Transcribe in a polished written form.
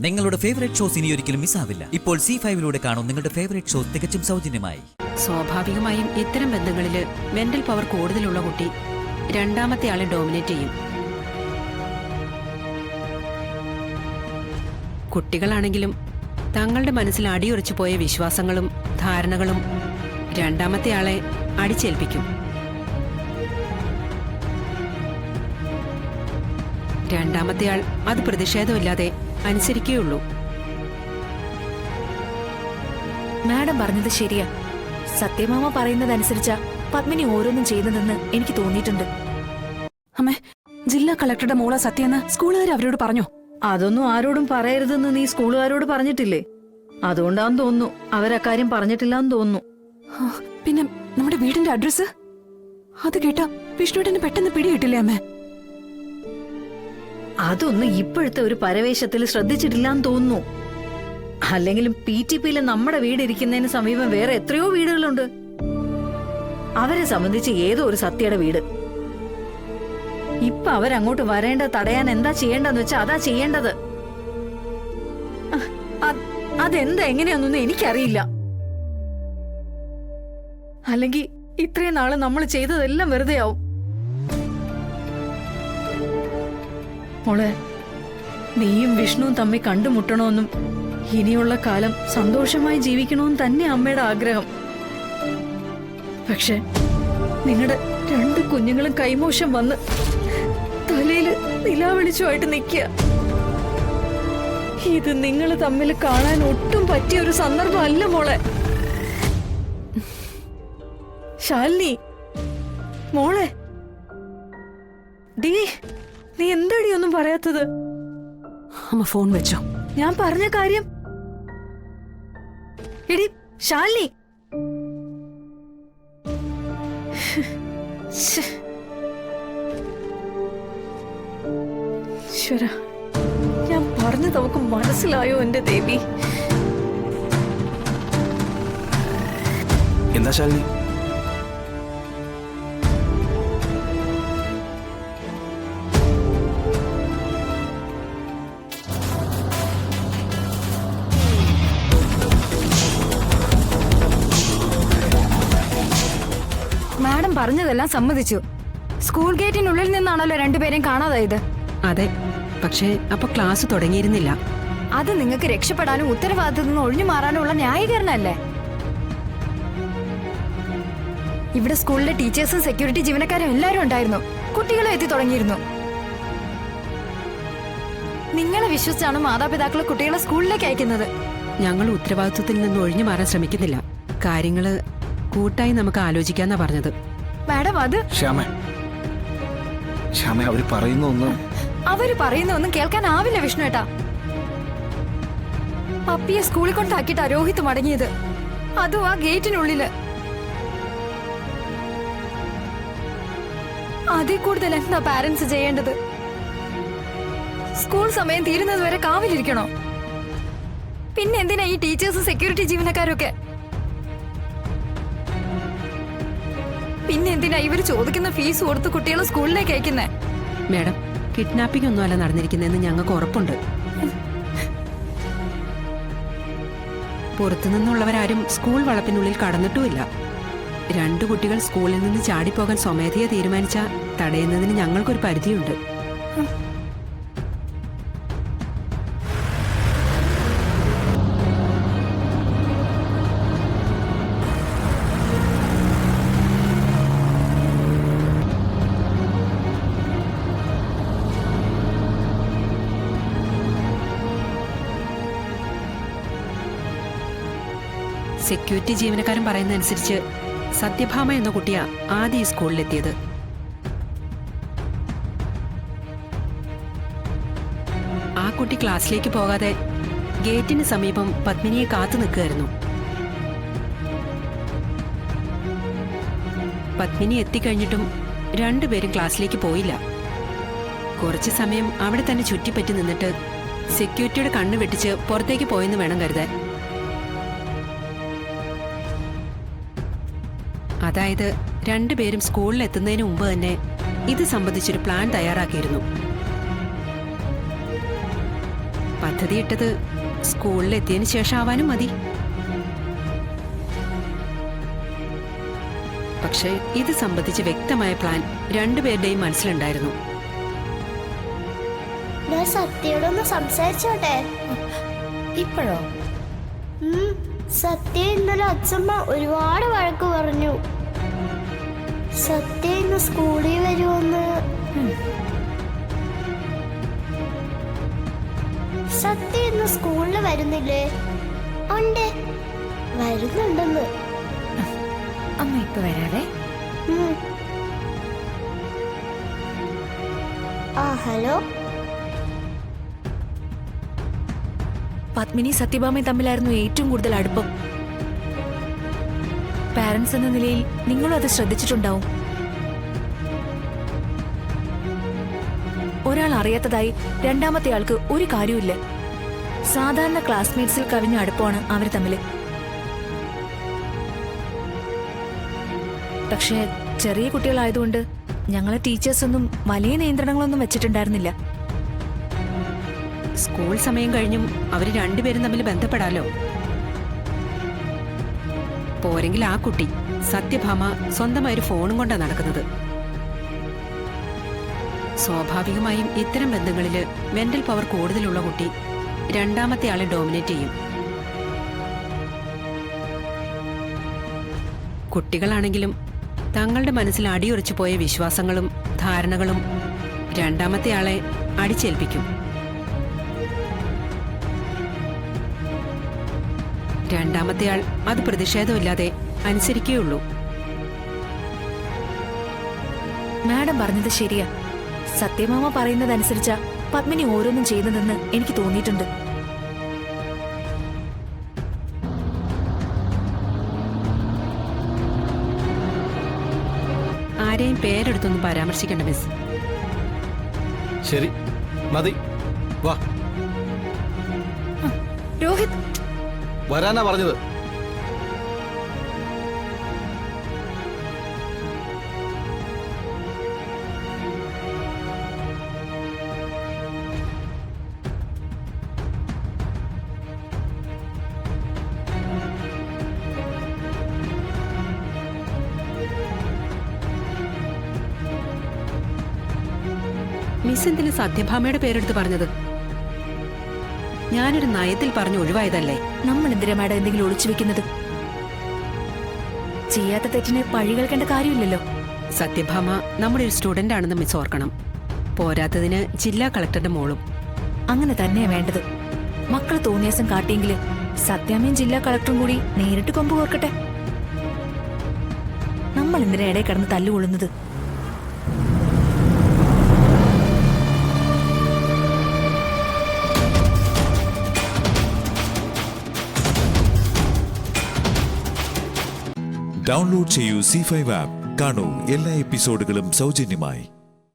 നിങ്ങളുടെ favourite shows ഇനി ഒരിക്കലും മിസ്സാവില്ല. ഇപ്പോൾ C5 കാണും നിങ്ങളുടെ ഫേവറേറ്റ് ഷോസ് തികച്ചും സൗജന്യമായി. സ്വാഭാവികമായും ഇത്തരം ബന്ധങ്ങളിൽ മെന്റൽ പവർ കൂടുതലുള്ള കുട്ടി രണ്ടാമത്തെ ആളെ ഡോമിനേറ്റ് ചെയ്യും. കുട്ടികളാണെങ്കിലും തങ്ങളുടെ മനസ്സിൽ അടിയുറച്ചു പോയ വിശ്വാസങ്ങളും ധാരണകളും രണ്ടാമത്തെ ആളെ അടിച്ചേൽപ്പിക്കും. രണ്ടാമത്തെ ആൾ അത് പ്രതിഷേധമില്ലാതെ അനുസരിക്കുകയുള്ളൂ. മാഡം പറഞ്ഞത് ശരിയാ. സത്യമാമ പറയുന്നതനുസരിച്ച പത്മിനി ഓരോന്നും ചെയ്യുന്നതെന്ന് എനിക്ക് തോന്നിയിട്ടുണ്ട്. അമ്മേ, ജില്ലാ കളക്ടറുടെ മോളെ സത്യെന്ന് സ്കൂളുകാർ അവരോട് പറഞ്ഞോ? അതൊന്നും ആരോടും പറയരുതെന്ന് നീ സ്കൂളുകാരോട് പറഞ്ഞിട്ടില്ലേ? അതുകൊണ്ടാന്ന് തോന്നുന്നു അവരക്കാര്യം പറഞ്ഞിട്ടില്ലാന്ന് തോന്നുന്നു. പിന്നെ നമ്മുടെ വീടിന്റെ അഡ്രസ് അത് കേട്ടാ വിഷ്ണുവിനെ പെട്ടെന്ന് പിടികിട്ടില്ലേ അമ്മേ? അതൊന്നും ഇപ്പോഴത്തെ ഒരു പരവേശത്തിൽ ശ്രദ്ധിച്ചിട്ടില്ലാന്ന് തോന്നുന്നു. അല്ലെങ്കിലും PTPയിലെ നമ്മുടെ വീട് ഇരിക്കുന്നതിന് സമീപം വേറെ എത്രയോ വീടുകളുണ്ട്. അവരെ സംബന്ധിച്ച് ഏതോ ഒരു സത്യയുടെ വീട്. ഇപ്പൊ അവരങ്ങോട്ട് വരേണ്ട തടയാൻ എന്താ ചെയ്യേണ്ടെന്ന് വെച്ചാ അതാ ചെയ്യേണ്ടത്. അതെന്താ എങ്ങനെയാന്നൊന്നും എനിക്കറിയില്ല. അല്ലെങ്കിൽ ഇത്രയും നാള് നമ്മൾ ചെയ്തതെല്ലാം വെറുതെ ആവും. മോളെ, നീയും വിഷ്ണുവും തമ്മിൽ കണ്ടുമുട്ടണമെന്നും ഇനിയുള്ള കാലം സന്തോഷമായി ജീവിക്കണമെന്ന് തന്നെ അമ്മയുടെ ആഗ്രഹം. പക്ഷെ നിങ്ങളുടെ 2 കുഞ്ഞുങ്ങളും കൈമോശം വന്ന് തലയില് നിലാവെളിച്ചമായിട്ട് നിൽക്കുക. ഇത് നിങ്ങൾ തമ്മിൽ കാണാൻ ഒട്ടും പറ്റിയ ഒരു സന്ദർഭമല്ല മോളെ. ശാലിനി മോളെ, ഡീ, നീ എന്താടി ഒന്നും പറയാത്തത്? അമ്മ ഫോൺ വെച്ചോ? ഞാൻ പറഞ്ഞ കാര്യം. എടി ശാലിനി, ഈശ്വരാ, ഞാൻ പറഞ്ഞത് അവക്ക് മനസ്സിലായോ എന്റെ ദേവി? എന്താ ശാലിനി? മാഡം പറഞ്ഞതെല്ലാം സമ്മതിച്ചു. സ്കൂൾ ഗേറ്റിനുള്ളിൽ നിന്നാണല്ലോ രണ്ടുപേരെയും കാണാതായത്. അതെ, പക്ഷേ അപ്പൊ ക്ലാസ് തുടങ്ങിയിരുന്നില്ല. അത് നിങ്ങൾക്ക് രക്ഷപ്പെടാനും ഉത്തരവാദിത്തത്തിൽ നിന്ന് ഒഴിഞ്ഞു മാറാനുള്ള ന്യായീകരണമല്ലേ? ഇവിടെ സ്കൂളിലെ ടീച്ചേഴ്സും സെക്യൂരിറ്റി ജീവനക്കാരും എല്ലാവരും ഉണ്ടായിരുന്നു. കുട്ടികളും എത്തി തുടങ്ങിയിരുന്നു. നിങ്ങളെ വിശ്വസിച്ചാണ് മാതാപിതാക്കൾ കുട്ടികളെ സ്കൂളിലേക്ക് അയക്കുന്നത്. ഞങ്ങൾ ഉത്തരവാദിത്വത്തിൽ നിന്ന് ഒഴിഞ്ഞു മാറാൻ ശ്രമിക്കുന്നില്ല. കാര്യങ്ങള് കൂട്ടായി നമുക്ക് ആലോചിക്കാന്നാ പറഞ്ഞത്. മാഡം, അത് ശ്യാമ അവര് പറയുന്നൊന്നും കേൾക്കാനാവില്ല വിഷ്ണുവേട്ടാ. പപ്പിയെ സ്കൂളിൽ കൊണ്ടാക്കിയിട്ടാ രോഹിത് മടങ്ങിയത്. അതും ആ ഗേറ്റിനുള്ളില്. അതിൽ കൂടുതൽ എന്താ പാരന്റ്സ് ചെയ്യേണ്ടത്? സ്കൂൾ സമയം തീരുന്നത് വരെ കാവിലിരിക്കണോ? പിന്നെ എന്തിനാ ഈ ടീച്ചേഴ്സും സെക്യൂരിറ്റി ജീവനക്കാരൊക്കെ? പിന്നെ എന്തിനാ ഇവര് ചോദിക്കുന്ന ഫീസ് കൊടുത്ത് കുട്ടികളെ സ്കൂളിലേക്ക് അയക്കുന്നേ? മേഡം, കിഡ്നാപ്പിംഗ് ഒന്നുമല്ല നടന്നിരിക്കുന്നതെന്ന് ഞങ്ങൾക്ക് ഉറപ്പുണ്ട്. പുറത്തുനിന്നുള്ളവരാരും സ്കൂൾ വളപ്പിനുള്ളിൽ കടന്നിട്ടുമില്ല. 2 കുട്ടികൾ സ്കൂളിൽ നിന്ന് ചാടിപ്പോകാൻ സ്വമേധയാ തീരുമാനിച്ച തടയുന്നതിന് ഞങ്ങൾക്കൊരു പരിധിയുണ്ട്. സെക്യൂരിറ്റി ജീവനക്കാരൻ പറയുന്നതനുസരിച്ച് സത്യഭാമ എന്ന കുട്ടിയാ ആദ്യം ഈ സ്കൂളിലെത്തിയത്. ആ കുട്ടി ക്ലാസ്സിലേക്ക് പോകാതെ ഗേറ്റിന് സമീപം പത്മിനിയെ കാത്തു നിൽക്കുകയായിരുന്നു. പത്മിനി എത്തിക്കഴിഞ്ഞിട്ടും 2 പേരും ക്ലാസ്സിലേക്ക് പോയില്ല. കുറച്ചു സമയം അവിടെ തന്നെ ചുറ്റിപ്പറ്റി നിന്നിട്ട് സെക്യൂരിറ്റിയുടെ കണ്ണ് വെട്ടിച്ച് പുറത്തേക്ക് പോയെന്ന് വേണം കരുതാൻ. അതായത് 2 പേരും സ്കൂളിൽ എത്തുന്നതിന് മുമ്പ് തന്നെ ഇത് സംബന്ധിച്ചൊരു പ്ലാൻ തയ്യാറാക്കിയിരുന്നു. പദ്ധതിയിട്ടത് സ്കൂളിലെത്തിയതിനു ശേഷം ആവാനും മതി. പക്ഷേ ഇത് സംബന്ധിച്ച് വ്യക്തമായ പ്ലാൻ രണ്ടുപേരുടെയും മനസ്സിലുണ്ടായിരുന്നു. ഞാൻ സത്യയോടൊന്ന് സംസാരിച്ചോട്ടെ? ഇപ്പോഴോ? സത്യ ഇന്നലെ അച്ഛമ്മ ഒരുപാട് വഴക്ക് പറഞ്ഞു. സത്യ ഇന്ന് സ്കൂളിൽ വരുമെന്ന്. സത്യ ഇന്ന് സ്കൂളിൽ വരുന്നില്ലേ? ഉണ്ട്, വരുന്നുണ്ടെന്ന്. അമ്മ ഇപ്പൊ വരാവേ. ഹലോ. പത്മിനി സത്യഭാമയും തമ്മിലായിരുന്നു ഏറ്റവും കൂടുതൽ അടുപ്പം. പാരന്റ്സ് എന്ന നിലയിൽ നിങ്ങളും അത് ശ്രദ്ധിച്ചിട്ടുണ്ടാവും. ഒരാൾ അറിയാത്തതായി രണ്ടാമത്തെ ആൾക്ക് ഒരു കാര്യമില്ല. സാധാരണ ക്ലാസ്മേറ്റ്സിൽ കവിഞ്ഞ അടുപ്പമാണ് അവർ തമ്മിൽ. പക്ഷേ ചെറിയ കുട്ടികളായതുകൊണ്ട് ഞങ്ങളെ ടീച്ചേഴ്സൊന്നും വലിയ നിയന്ത്രണങ്ങളൊന്നും വെച്ചിട്ടുണ്ടായിരുന്നില്ല. സ്കൂൾ സമയം കഴിഞ്ഞും അവര് രണ്ടുപേരും തമ്മിൽ ബന്ധപ്പെടാലോ. പോരെങ്കിൽ ആ കുട്ടി സത്യഭാമ സ്വന്തമായൊരു ഫോണും കൊണ്ടാണ് നടക്കുന്നത്. സ്വാഭാവികമായും ഇത്തരം ബന്ധങ്ങളില് മെന്റൽ പവർ കൂടുതലുള്ള കുട്ടി രണ്ടാമത്തെ ആളെ ഡോമിനേറ്റ് ചെയ്യും. കുട്ടികളാണെങ്കിലും തങ്ങളുടെ മനസ്സിൽ അടിയുറച്ചു പോയ വിശ്വാസങ്ങളും ധാരണകളും രണ്ടാമത്തെ ആളെ അടിച്ചേൽപ്പിക്കും. രണ്ടാമത്തെ ആൾ അത് പ്രതിഷേധമില്ലാതെ അനുസരിക്കുകയുള്ളൂ. മാഡം പറഞ്ഞത് ശരിയാ. സത്യമാമ പറയുന്നതനുസരിച്ച പത്മിനി ഓരോന്നും ചെയ്യുന്നതെന്ന് എനിക്ക് തോന്നിയിട്ടുണ്ട്. ആരെയും പേരെടുത്തൊന്നും പരാമർശിക്കണ്ട മിസ്. ശരി, മതി, വാ. രോഹിത്, വരാനാ പറഞ്ഞത്. മിസ് എന്തിന് സത്യഭാമയുടെ പേരെടുത്ത് പറഞ്ഞത്? ഞാനൊരു നയത്തിൽ പറഞ്ഞു ഒഴിവായതല്ലേ. നമ്മൾ എന്തിനാ മാഡം എന്തെങ്കിലും ഒളിച്ചു വെക്കുന്നത്? ചെയ്യാത്ത തെറ്റിന് പഴി കേൾക്കേണ്ട കാര്യമില്ലല്ലോ. സത്യഭാമ നമ്മുടെ ഒരു സ്റ്റുഡന്റ് ആണെന്ന് മിസ് ഓർക്കണം. പോരാത്തതിന് ജില്ലാ കളക്ടറുടെ മോളും. അങ്ങനെ തന്നെയാ വേണ്ടത്. മക്കൾ തോന്നിയാസം കാട്ടിയെങ്കില് സത്യാമ്മയും ജില്ലാ കളക്ടറും കൂടി നേരിട്ട് കൊമ്പ് കോർക്കട്ടെ. നമ്മൾ എന്തിനാ ഇടയിൽ കിടന്ന് തല്ലുകൊള്ളുന്നത്? ഡൗൺലോഡ് ചെയ്യൂ C5 ആപ്പ്. കാണൂ എല്ലാ എപ്പിസോഡുകളും സൗജന്യമായി.